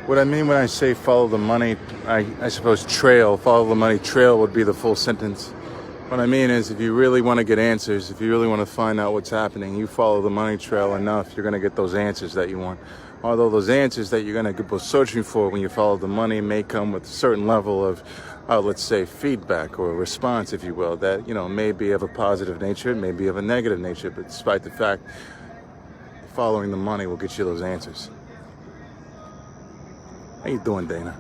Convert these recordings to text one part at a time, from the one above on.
What I mean when I say follow the money, I suppose follow the money trail would be the full sentence. What I mean is if you really want to get answers, if you really want to find out what's happening, you follow the money trail enough, you're going to get those answers that you want. Although those answers that you're going to go searching for when you follow the money may come with a certain level of, let's say, feedback or response, if you will, that, may be of a positive nature, may be of a negative nature, but despite the fact, following the money will get you those answers. How you doing, Dana?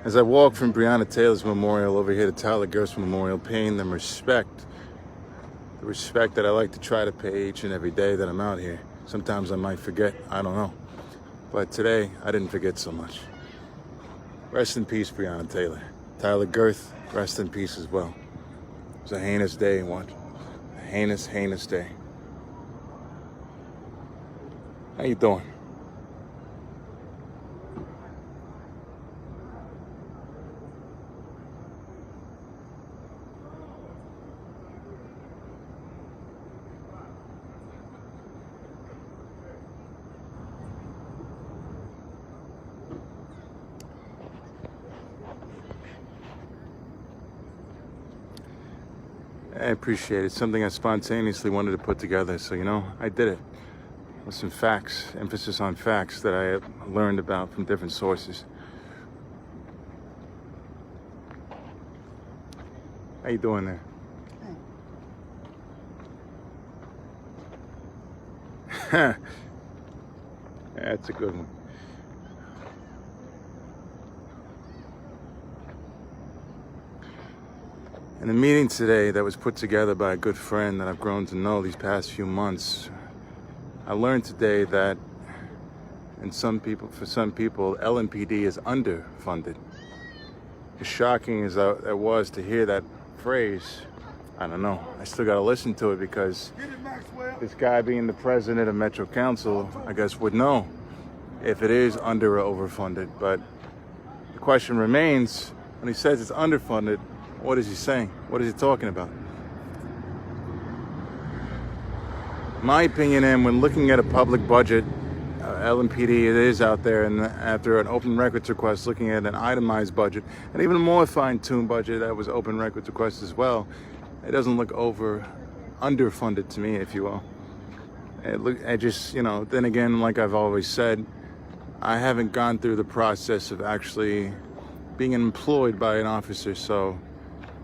As I walk from Breonna Taylor's memorial over here to Tyler Girth's memorial, paying them respect, the respect that I like to try to pay each and every day that I'm out here. Sometimes I might forget, I don't know. But today, I didn't forget so much. Rest in peace, Breonna Taylor. Tyler Girth, rest in peace as well. It was a heinous day, a heinous, heinous day. How you doing? I appreciate it. It's something I spontaneously wanted to put together. So, I did it with some facts, emphasis on facts that I learned about from different sources. How you doing there? Hey. That's a good one. In a meeting today that was put together by a good friend that I've grown to know these past few months, I learned today that for some people, LMPD is underfunded. As shocking as it was to hear that phrase, I don't know. I still got to listen to it because this guy being the president of Metro Council, I guess, would know if it is under or overfunded. But the question remains, when he says it's underfunded, what is he saying? What is he talking about? My opinion, and when looking at a public budget, LMPD, it is out there, and after an open records request, looking at an itemized budget, and even a more fine-tuned budget that was open records request as well, it doesn't look underfunded to me, if you will. Then again, like I've always said, I haven't gone through the process of actually being employed by an officer, so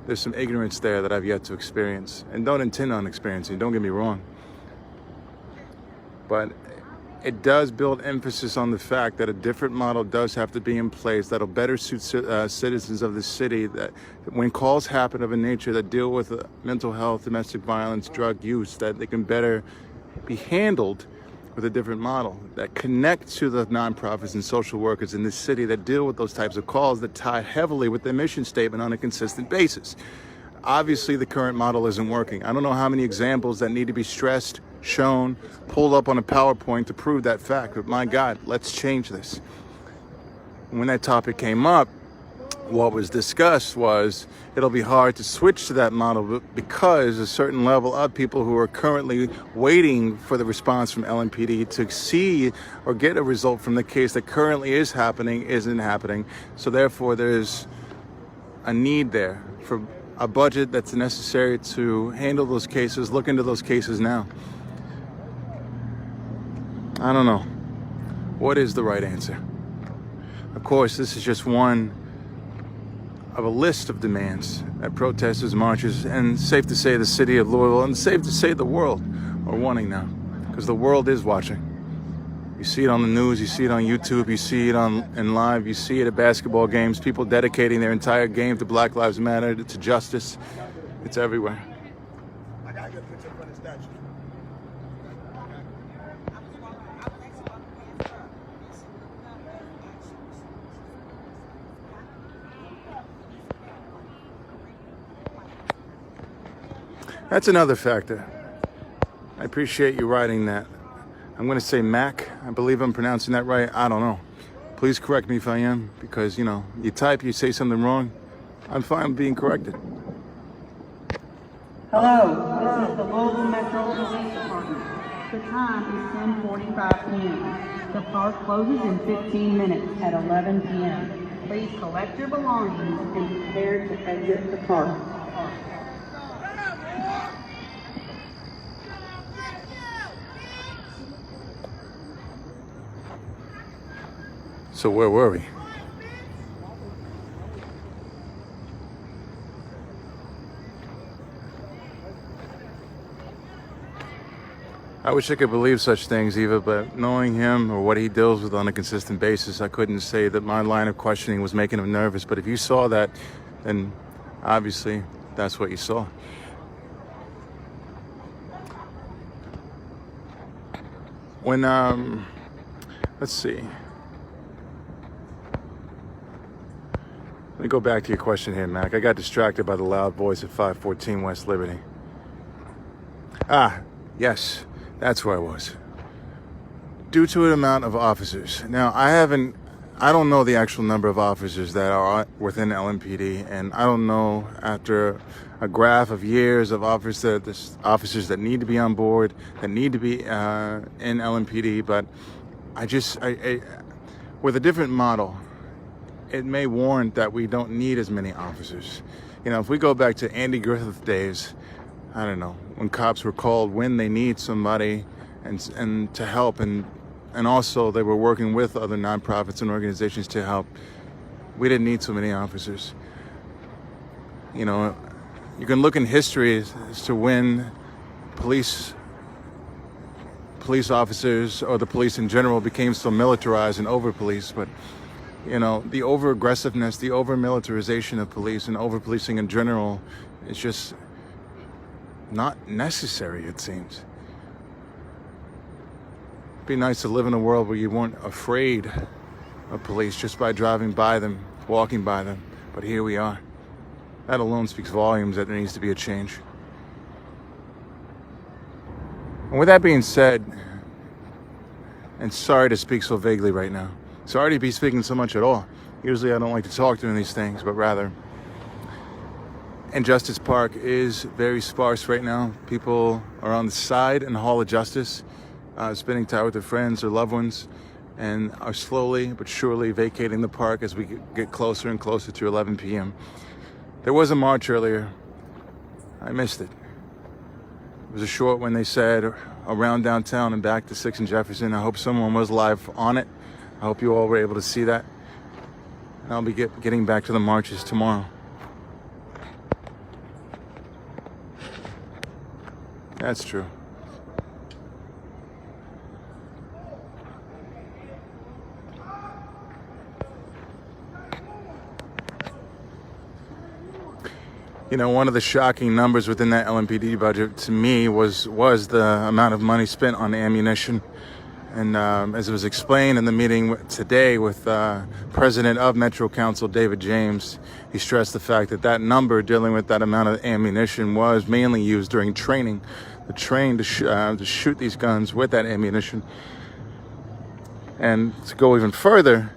there's some ignorance there that I've yet to experience, and don't intend on experiencing, don't get me wrong. But it does build emphasis on the fact that a different model does have to be in place that'll better suit citizens of the city, that when calls happen of a nature that deal with mental health, domestic violence, drug use, that they can better be handled with a different model that connects to the nonprofits and social workers in this city that deal with those types of calls that tie heavily with their mission statement on a consistent basis. Obviously, the current model isn't working. I don't know how many examples that need to be stressed, shown, pulled up on a PowerPoint to prove that fact, but my God, let's change this. When that topic came up, what was discussed was it'll be hard to switch to that model because a certain level of people who are currently waiting for the response from LMPD to see or get a result from the case that currently is happening isn't happening. So therefore, there's a need there for a budget that's necessary to handle those cases, look into those cases now. I don't know. What is the right answer? Of course, this is just one of a list of demands that protesters, marchers, and safe to say the city of Louisville, and safe to say the world are wanting now, because the world is watching. You see it on the news, you see it on YouTube, you see it in live, you see it at basketball games, people dedicating their entire game to Black Lives Matter, to justice. It's everywhere. I gotta get a picture of the statue. That's another factor. I appreciate you writing that. I'm going to say Mac. I believe I'm pronouncing that right. I don't know. Please correct me if I am, because, you type, you say something wrong. I'm fine with being corrected. Hello, this is the Louisville Metro Police Department. The time is 10:45 p.m. The park closes in 15 minutes at 11 p.m. Please collect your belongings and prepare to exit the park. So where were we? I wish I could believe such things, Eva, but knowing him or what he deals with on a consistent basis, I couldn't say that my line of questioning was making him nervous. But if you saw that, then obviously that's what you saw. When, let's see. Let me go back to your question here, Mac. I got distracted by the loud voice at 514 West Liberty. Yes. That's where I was. Due to an amount of officers. Now, I don't know the actual number of officers that are within LMPD, and I don't know after a graph of years of officers that need to be on board, that need to be in LMPD, but I with a different model, it may warrant that we don't need as many officers. You know, if we go back to Andy Griffith days, I don't know, when cops were called when they need somebody and to help, and also they were working with other nonprofits and organizations to help. We didn't need so many officers. You know, you can look in history as to when police officers or the police in general became so militarized and over-policed, but you know, the over-aggressiveness, the over-militarization of police and over-policing in general is just not necessary, it seems. It'd be nice to live in a world where you weren't afraid of police just by driving by them, walking by them. But here we are. That alone speaks volumes that there needs to be a change. And with that being said, and sorry to speak so vaguely right now. Sorry to be speaking so much at all. Usually I don't like to talk during these things, but rather, and Justice Park is very sparse right now. People are on the side in the Hall of Justice, spending time with their friends or loved ones, and are slowly but surely vacating the park as we get closer and closer to 11 p.m. There was a march earlier. I missed it. It was a short one, they said, around downtown and back to 6th and Jefferson. I hope someone was live on it. I hope you all were able to see that. And I'll be getting back to the marches tomorrow. That's true. You know, one of the shocking numbers within that LMPD budget to me was the amount of money spent on ammunition. And as it was explained in the meeting today with President of Metro Council, David James, he stressed the fact that that number dealing with that amount of ammunition was mainly used during training. The train to shoot these guns with that ammunition. And to go even further,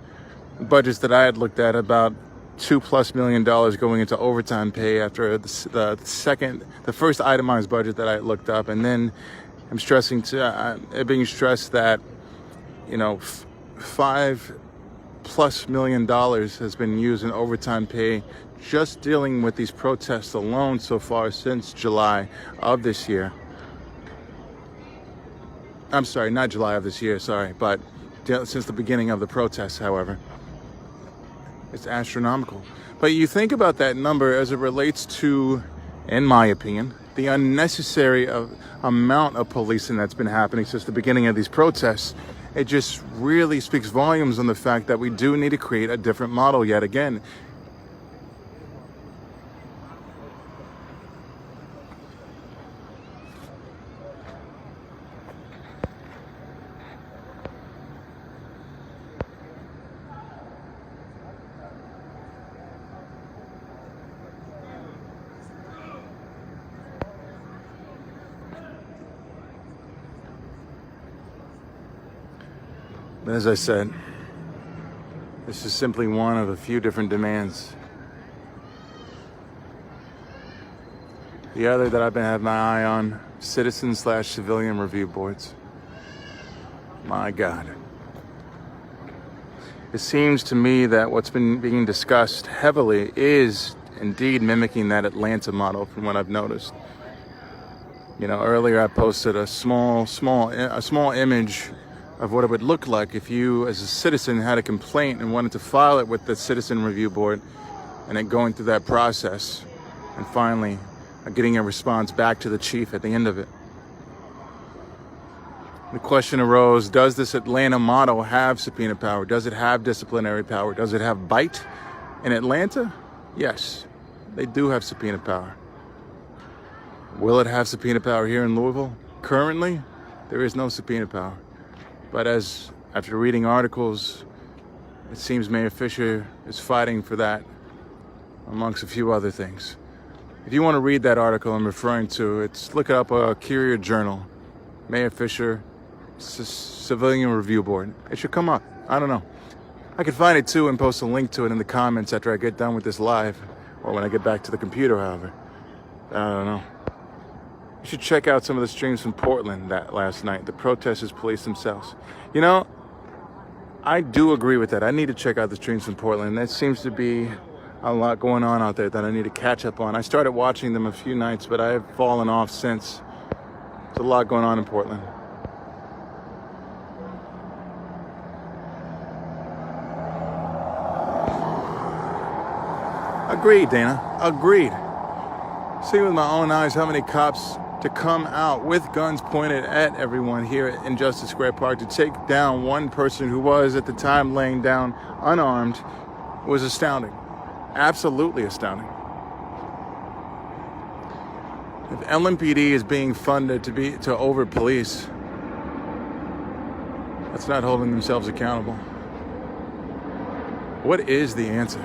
the budgets that I had looked at, about $2+ million going into overtime pay after the first itemized budget that I looked up. And then I'm stressing it being stressed that, you know, $5+ million has been used in overtime pay just dealing with these protests alone so far since July of this year. I'm sorry, not July of this year, sorry, but since the beginning of the protests, however. It's astronomical. But you think about that number as it relates to, in my opinion, the unnecessary amount of policing that's been happening since the beginning of these protests. It just really speaks volumes on the fact that we do need to create a different model yet again. But as I said, this is simply one of a few different demands. The other that I've been having my eye on, citizen/civilian review boards. My God. It seems to me that what's been being discussed heavily is indeed mimicking that Atlanta model from what I've noticed. You know, earlier I posted a small image of what it would look like if you as a citizen had a complaint and wanted to file it with the Citizen Review Board, and then going through that process and finally getting a response back to the chief at the end of it. The question arose, does this Atlanta model have subpoena power? Does it have disciplinary power? Does it have bite? In Atlanta, yes, they do have subpoena power. Will it have subpoena power here in Louisville? Currently, there is no subpoena power. But after reading articles, it seems Mayor Fisher is fighting for that, amongst a few other things. If you want to read that article I'm referring to, look it up, a Courier Journal, Mayor Fisher, Civilian Review Board. It should come up. I don't know. I could find it too and post a link to it in the comments after I get done with this live, or when I get back to the computer, however. I don't know. You should check out some of the streams from Portland that last night. The protesters police themselves. You know, I do agree with that. I need to check out the streams from Portland. That seems to be a lot going on out there that I need to catch up on. I started watching them a few nights, but I have fallen off since. There's a lot going on in Portland. Agreed, Dana. Agreed. Seeing with my own eyes how many cops to come out with guns pointed at everyone here in Justice Square Park to take down one person who was at the time laying down unarmed was astounding. Absolutely astounding. If LMPD is being funded to over police, that's not holding themselves accountable. What is the answer?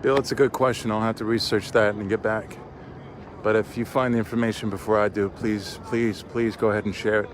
Bill, it's a good question. I'll have to research that and get back. But if you find the information before I do, please go ahead and share it.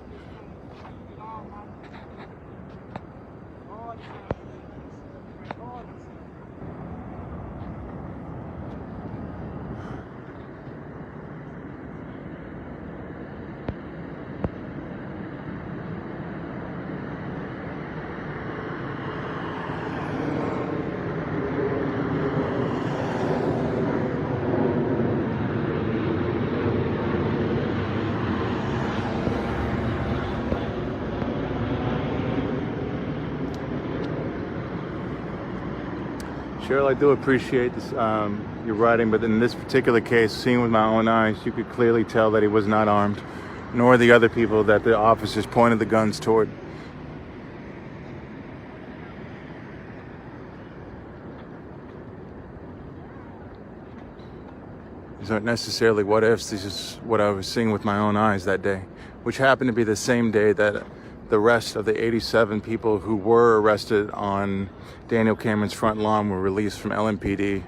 Cheryl, I do appreciate this, your writing, but in this particular case, seeing with my own eyes, you could clearly tell that he was not armed, nor the other people that the officers pointed the guns toward. These aren't necessarily what ifs, this is what I was seeing with my own eyes that day, which happened to be the same day that the rest of the 87 people who were arrested on Daniel Cameron's front lawn were released from LMPD.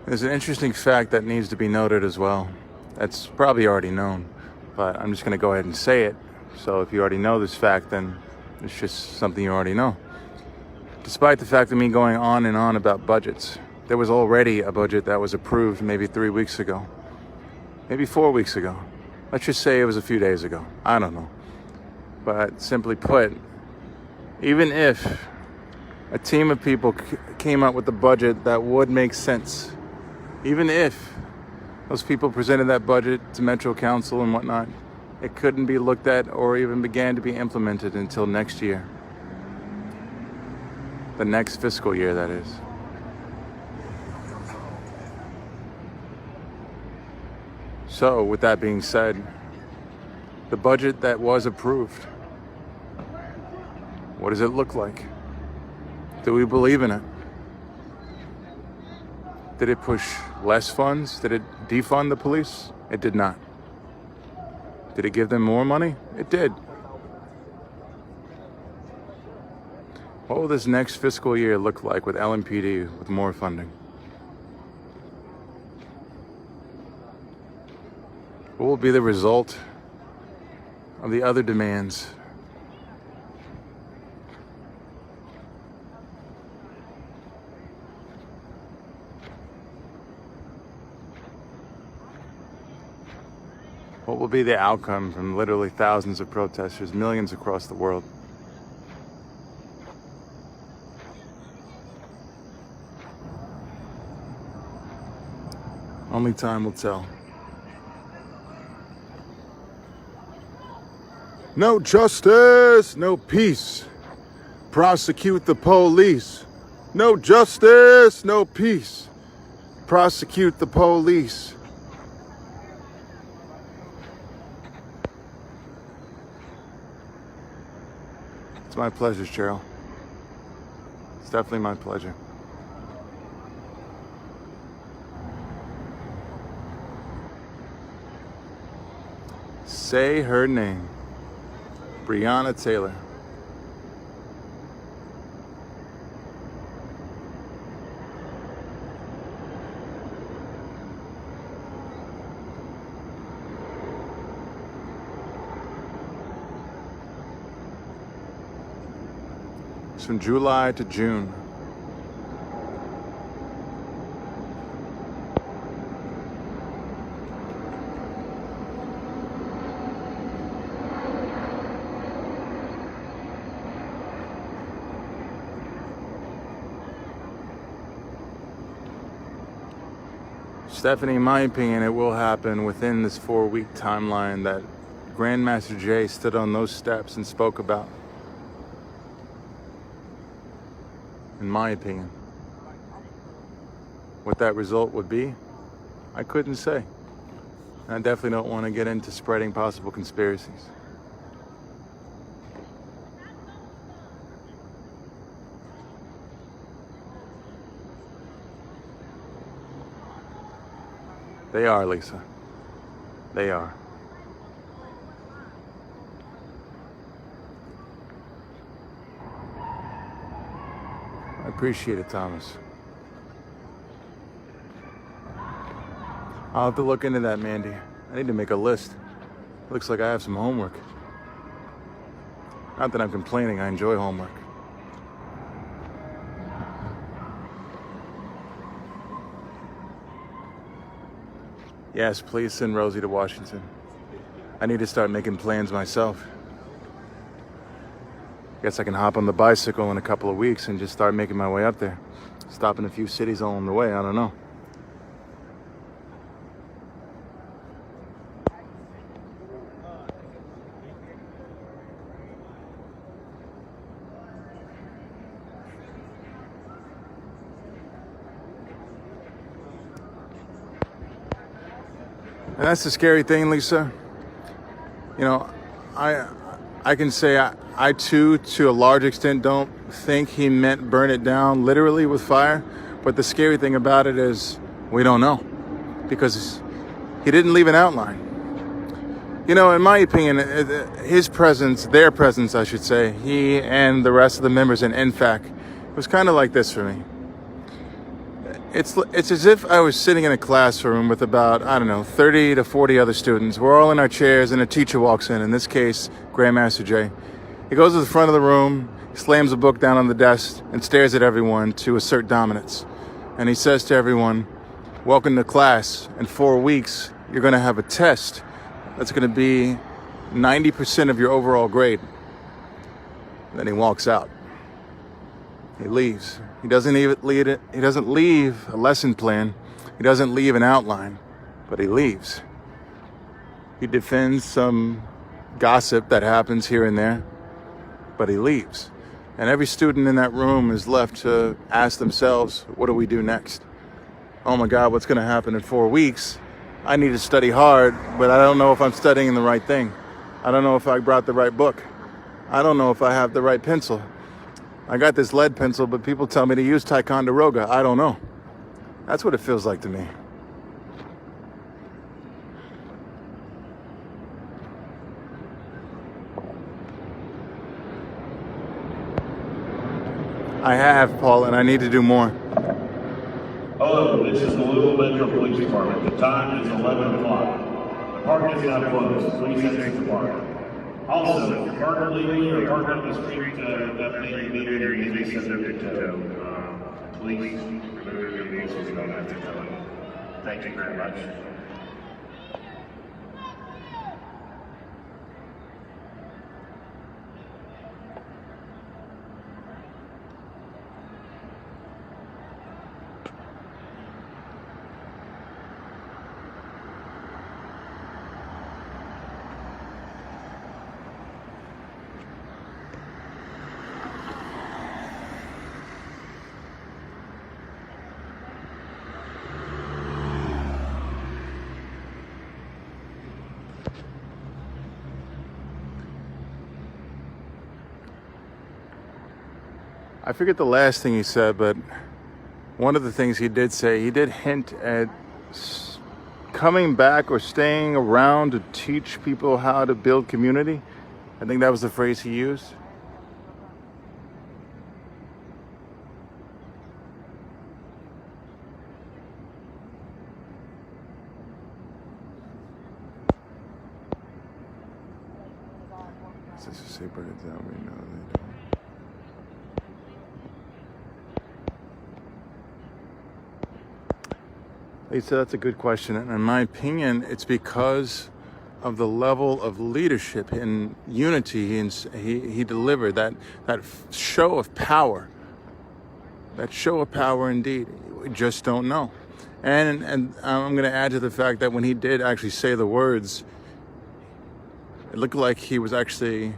There's an interesting fact that needs to be noted as well. That's probably already known, but I'm just going to go ahead and say it. So if you already know this fact, then it's just something you already know. Despite the fact of me going on and on about budgets, there was already a budget that was approved maybe 3 weeks ago, maybe 4 weeks ago. Let's just say it was a few days ago. I don't know. But simply put, even if a team of people came up with a budget that would make sense, even if those people presented that budget to Metro Council and whatnot, it couldn't be looked at or even began to be implemented until next year. The next fiscal year, that is. So, with that being said, The budget that was approved. What does it look like? Do we believe in it? Did it push less funds? Did it defund the police? It did not. Did it give them more money? It did. What will this next fiscal year look like with LMPD with more funding? What will be the result of the other demands? What will be the outcome from literally thousands of protesters, millions across the world? Only time will tell. No justice, no peace. Prosecute the police. No justice, no peace. Prosecute the police. It's my pleasure, Cheryl. It's definitely my pleasure. Say her name. Breonna Taylor. It's from July to June. Stephanie, in my opinion, it will happen within this 4-week timeline that Grandmaster Jay stood on those steps and spoke about. In my opinion. What that result would be, I couldn't say. And I definitely don't want to get into spreading possible conspiracies. They are, Lisa. They are. I appreciate it, Thomas. I'll have to look into that, Mandy. I need to make a list. Looks like I have some homework. Not that I'm complaining, I enjoy homework. Yes, please send Rosie to Washington. I need to start making plans myself. Guess I can hop on the bicycle in a couple of weeks and just start making my way up there. Stop in a few cities along the way, I don't know. And that's the scary thing, Lisa. You know, I can say I too, to a large extent, don't think he meant burn it down literally with fire. But the scary thing about it is we don't know, because he didn't leave an outline. You know, in my opinion, his presence, their presence, I should say, he and the rest of the members in NFAC, it was kind of like this for me. It's as if I was sitting in a classroom with about, 30 to 40 other students. We're all in our chairs and a teacher walks in this case, Grandmaster Jay. He goes to the front of the room, slams a book down on the desk, and stares at everyone to assert dominance. And he says to everyone, welcome to class. In 4 weeks, you're going to have a test that's going to be 90% of your overall grade. Then he walks out. He leaves. He doesn't leave a lesson plan. He doesn't leave an outline, but he leaves. He defends some gossip that happens here and there, but he leaves. And every student in that room is left to ask themselves, what do we do next? Oh my God, what's going to happen in 4 weeks? I need to study hard, but I don't know if I'm studying the right thing. I don't know if I brought the right book. I don't know if I have the right pencil. I got this lead pencil, but people tell me to use Ticonderoga. I don't know. That's what it feels like to me. I have, Paul, and I need to do more. Hello, this is the Louisville Metro Police Department. The time is 11 o'clock. The park is now closed. Please exit the park. Also, if you're parked illegally or parked on the street that may be there, you may be subject to tow. Please remove your vehicles so you don't have to tow it. Thank you very much. I forget the last thing he said, but one of the things he did say, he did hint at coming back or staying around to teach people how to build community. I think that was the phrase he used. Let's just say break it down. We know they don't. Lisa, that's a good question. And in my opinion, it's because of the level of leadership and unity he delivered, that show of power. That show of power indeed. We just don't know. And I'm going to add to the fact that when he did actually say the words, it looked like he was actually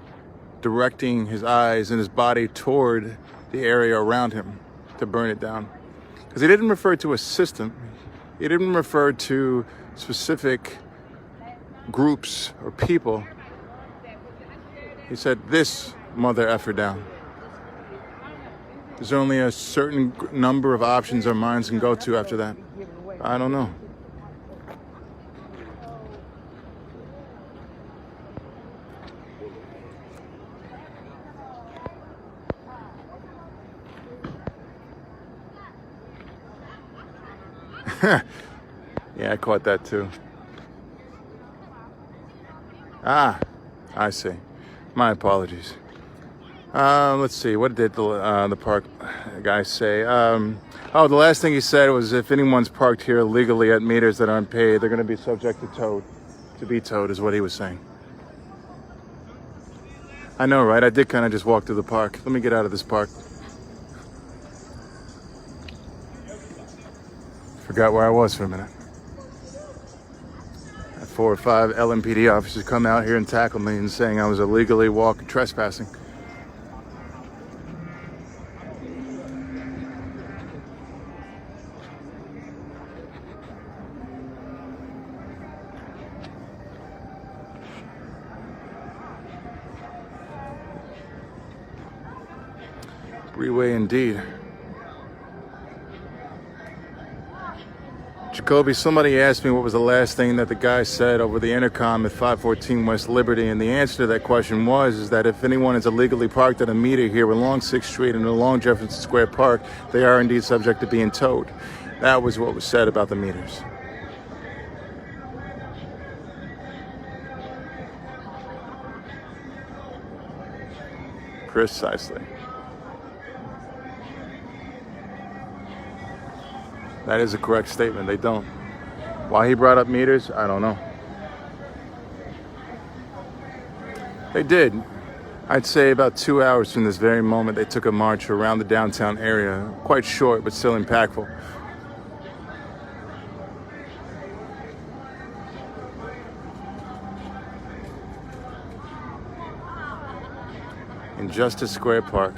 directing his eyes and his body toward the area around him to burn it down. Because he didn't refer to a system. He didn't refer to specific groups or people. He said, this mother effer down. There's only a certain number of options our minds can go to after that. I don't know. Yeah, I caught that too. Ah, I see. My apologies. Let's see. What did the park guy say? The last thing he said was if anyone's parked here illegally at meters that aren't paid, they're going to be subject to be towed, is what he was saying. I know, right? I did kind of just walk through the park. Let me get out of this park. Forgot where I was for a minute. Had 4 or 5 LMPD officers come out here and tackle me and saying I was illegally trespassing. Freeway indeed. Jacoby, somebody asked me what was the last thing that the guy said over the intercom at 514 West Liberty, and the answer to that question is that if anyone is illegally parked at a meter here along 6th Street and along Jefferson Square Park, they are indeed subject to being towed. That was what was said about the meters. Precisely. That is a correct statement. They don't. Why he brought up meters, I don't know. They did. I'd say about 2 hours from this very moment, they took a march around the downtown area. Quite short, but still impactful. In Justice Square Park.